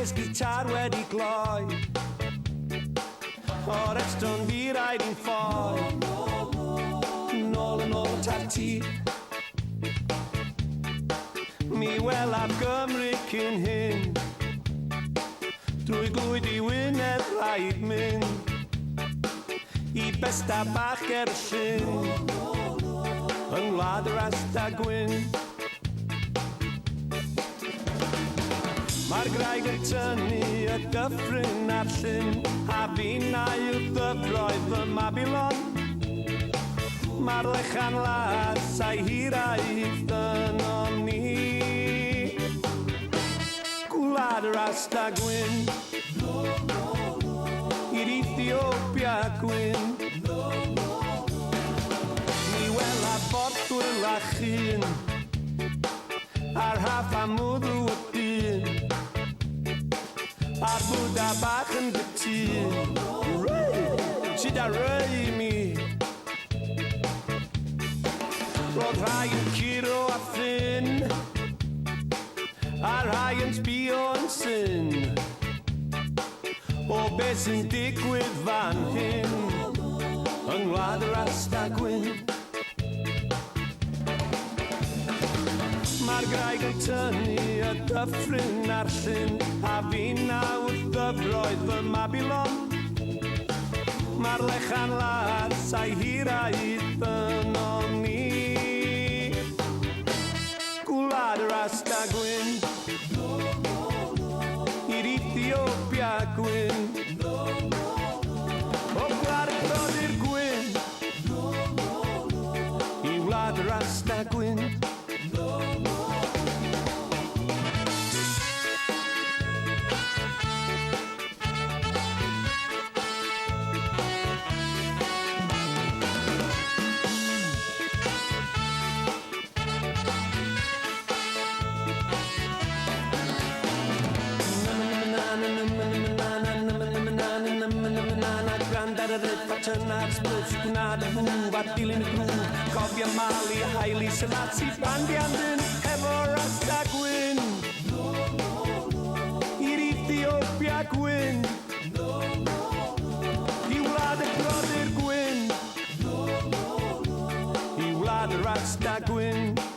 bass gitar wedi gloi o'r estron fi rhaid i'n ffoi nôl yn ôl tati mi welaf Gymru cyn hyn drwy glwyd i Wynedd rhaid mynd i besta bach ger y llyn yng ngwlad yr Asta Gwyn. Mae'r graig yn tynnu y dyffryn a'r llyn a finna yw'r ddyfroedd fy Mabilon. Mae'r lechan las a'i hiraeth yn onni gwlad yr Asta Gwyn i'r Ethiopia gwyn. Ni wela borthwyr lachyn a'r haff a mwddw y dyn a'r bwda bach yn gytun sydd ar rei mi roedd rhai yn curo a ffyn a rhai yn sbio yn syn o beth sy'n digwydd fan hyn yng ngwlad yr Asta Gwyn. Mae'r graig yn tynnu y dyffryn a'r llyn a finna wrth ddyfroedd fy Mabilon. Mae'r lechan las a'i hiraeth yn onni gwlad yr Asta Gwyn i'r Ethiopia gwyn o gwlad y brodyr gwyn i wlad yr Asta Gwyn. Fatynad splwch gwnaed y hwf a dilyn y grwf cofio Mali a Haile Selassie bandiandyn efo'r Asta Gwyn i'r Ethiopia gwyn i wlad y brodyr gwyn i wlad yr Asta Gwyn.